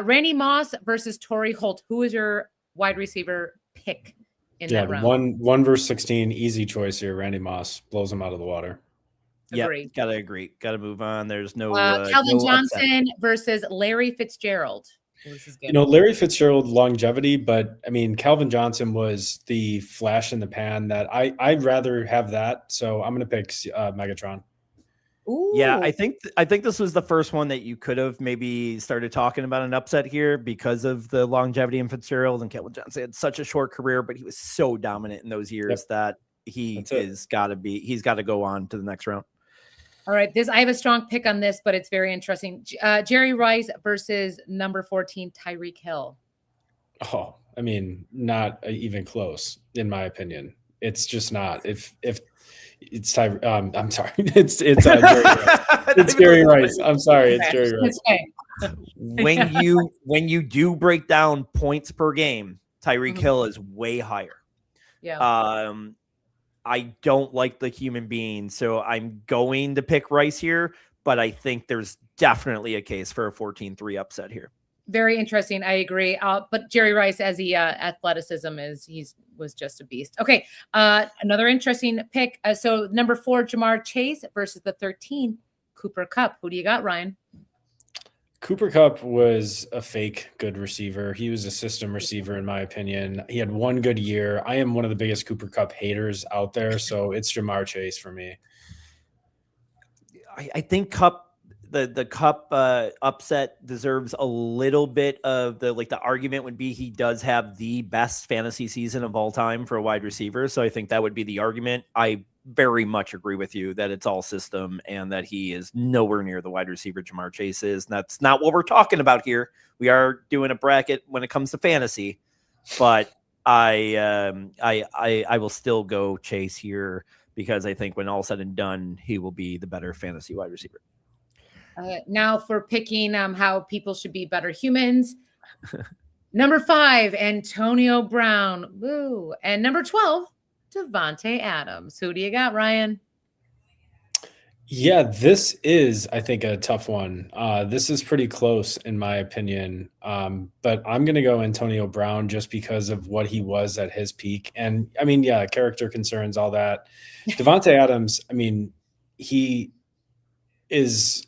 Randy Moss versus Torrey Holt. Who is your wide receiver pick in that round? 1 versus 16, easy choice here. Randy Moss blows him out of the water. Yeah, gotta agree. Gotta move on. There's no Calvin Johnson versus Larry Fitzgerald. This is good. You know, Larry Fitzgerald longevity, but I mean, Calvin Johnson was the flash in the pan that I'd rather have that. So I'm gonna pick Megatron. Ooh. Yeah, I think this was the first one that you could have maybe started talking about an upset here because of the longevity in Fitzgerald, and Calvin Johnson had such a short career, but he was so dominant in those years that he's got to go on to the next round. All right, I have a strong pick on this, but it's very interesting. Jerry Rice versus number 14 Tyreek Hill. Oh, I mean, not even close, in my opinion. It's just not. If it's Jerry Rice. It's Jerry Rice. It's Jerry Rice. I'm sorry, it's Jerry Rice. When you do break down points per game, Tyreek Hill is way higher. Yeah. I don't like the human being, so I'm going to pick Rice here, but I think there's definitely a case for a 14-3 upset here. Very interesting. I agree. But Jerry Rice, as the athleticism was just a beast. Okay. Another interesting pick. So number 4, Jamar Chase versus the 13, Cooper Kupp. Who do you got, Ryan? Cooper Kupp was a fake good receiver. He was a system receiver, in my opinion. He had one good year. I am one of the biggest Cooper Kupp haters out there, so it's Jamar Chase for me. I think Kupp, the Cup upset deserves a little bit of the argument would be he does have the best fantasy season of all time for a wide receiver. So I think that would be the argument. I very much agree with you that it's all system and that he is nowhere near the wide receiver Jamar Chase is. And that's not what we're talking about here. We are doing a bracket when it comes to fantasy, but I will still go Chase here because I think when all said and done, he will be the better fantasy wide receiver. Now for picking how people should be better humans. Number 5, Antonio Brown. Woo. And number 12, Davante Adams. Who do you got, Ryan? Yeah, this is, I think, a tough one. This is pretty close in my opinion. But I'm going to go Antonio Brown just because of what he was at his peak. And I mean, yeah, character concerns, all that. Davante Adams, I mean, he is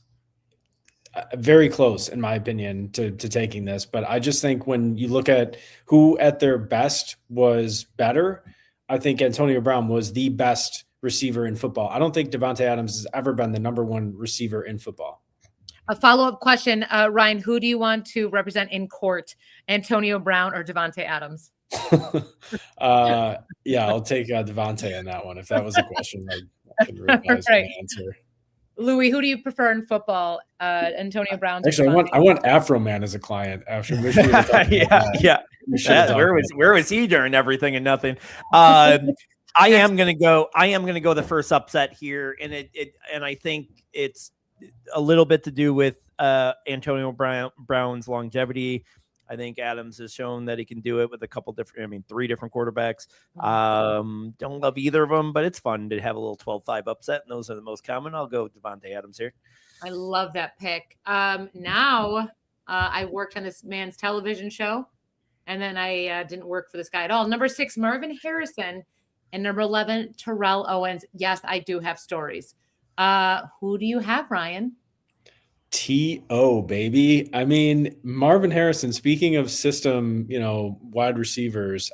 very close in my opinion to taking this. But I just think when you look at who at their best was better, I think Antonio Brown was the best receiver in football. I don't think Davante Adams has ever been the number 1 receiver in football. A follow-up question, Ryan, who do you want to represent in court, Antonio Brown or Davante Adams? Yeah, I'll take Davante on that one. If that was a question, I can revise my answer. Louis, who do you prefer in football? Antonio Brown? Actually, I want Afro Man as a client. After yeah. Where was he during everything and nothing? I am gonna go the first upset here, and I think it's a little bit to do with Antonio Brown's longevity. I think Adams has shown that he can do it with three different quarterbacks. Don't love either of them, but it's fun to have a little 12-5 upset, and those are the most common. I'll go Davante Adams here. I love that pick. Now I worked on this man's television show, and then I didn't work for this guy at all. Number 6, Marvin Harrison, and number 11, Terrell Owens. Yes, I do have stories. Who do you have, Ryan? T.O., baby. I mean, Marvin Harrison, speaking of system, wide receivers,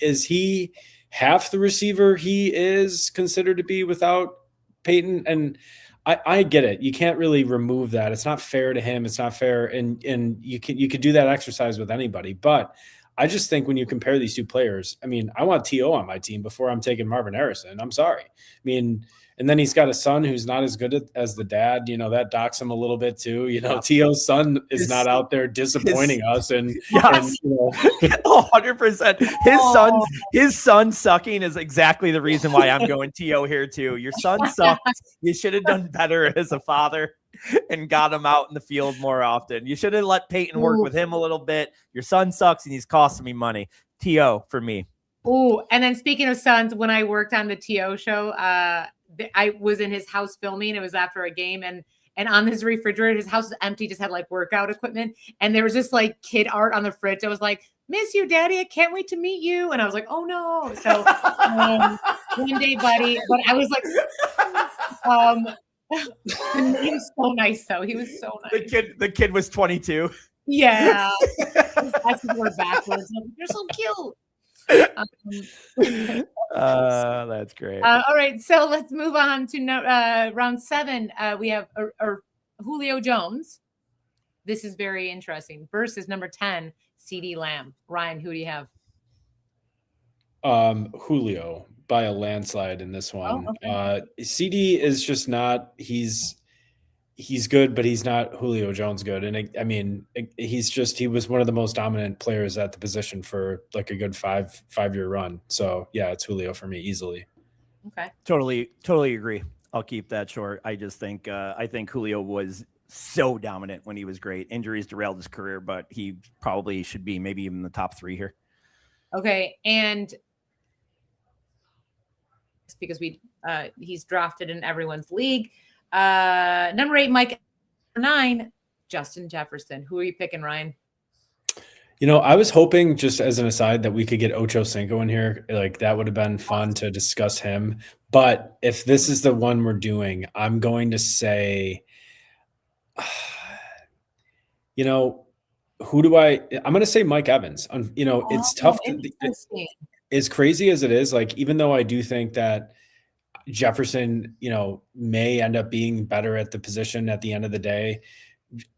is he half the receiver he is considered to be without Peyton? And I get it. You can't really remove that. It's not fair to him. It's not fair. And you could do that exercise with anybody. But I just think when you compare these two players, I mean, I want T.O. on my team before I'm taking Marvin Harrison. I'm sorry. I mean, and then he's got a son who's not as good as the dad. That docks him a little bit too. T.O.'s son is not out there disappointing us. And, yes. 100%. His son sucking is exactly the reason why I'm going T.O. here too. Your son sucks. You should have done better as a father and got him out in the field more often. You should have let Peyton work with him a little bit. Your son sucks and he's costing me money. T.O. for me. Oh, and then speaking of sons, when I worked on the T.O. show, I was in his house filming. It was after a game, and on his refrigerator, his house was empty, just had like workout equipment, and there was just like kid art on the fridge. I was like, "Miss you, Daddy! I can't wait to meet you." And I was like, "Oh no!" So one day, buddy, but I was like, he was so nice, though. He was so nice. The kid was 22. Yeah, his glasses were backwards. You're so cute. That's great. All right, so let's move on to round 7. We have Julio Jones. This is very interesting. Versus number 10, CeeDee Lamb. Ryan, who do you have? Julio by a landslide in this one. Okay. CeeDee is just not. He's good, but he's not Julio Jones good. And he was one of the most dominant players at the position for like a good five-year run. So yeah, it's Julio for me easily. Okay. Totally agree. I'll keep that short. I just think, I think Julio was so dominant when he was great. Injuries derailed his career, but he probably should be maybe even the top 3 here. Okay. And it's because he's drafted in everyone's league. Number 8, Mike. 9, Justin Jefferson. Who are you picking, Ryan? I was hoping, just as an aside, that we could get Ocho Cinco in here. Like, that would have been fun to discuss him. But if this is the one we're doing, I'm going to say, I'm going to say Mike Evans. It's tough. As crazy as it is, like, even though I do think that Jefferson, may end up being better at the position at the end of the day.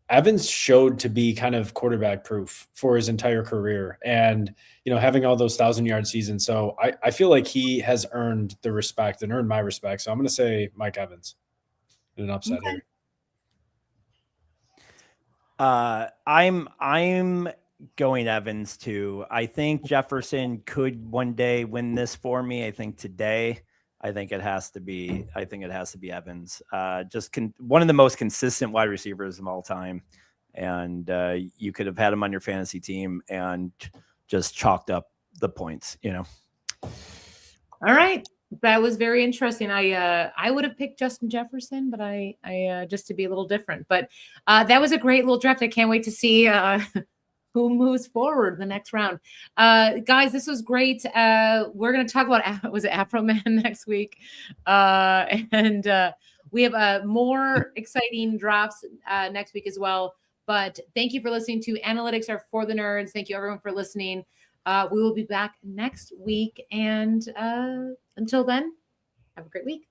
Evans showed to be kind of quarterback proof for his entire career and, having all those 1,000-yard seasons. So I feel like he has earned the respect and earned my respect. So I'm going to say Mike Evans in an upset here. I'm going Evans too. I think Jefferson could one day win this for me. I think today, I think it has to be Evans. One of the most consistent wide receivers of all time. And you could have had him on your fantasy team and just chalked up the points, All right. That was very interesting. I would have picked Justin Jefferson, but I just to be a little different. But that was a great little draft. I can't wait to see who moves forward the next round. Guys, this was great. We're going to talk about, was it Afro Man next week? And we have more exciting drafts next week as well. But thank you for listening to Analytics Are for the Nerds. Thank you, everyone, for listening. We will be back next week. And until then, have a great week.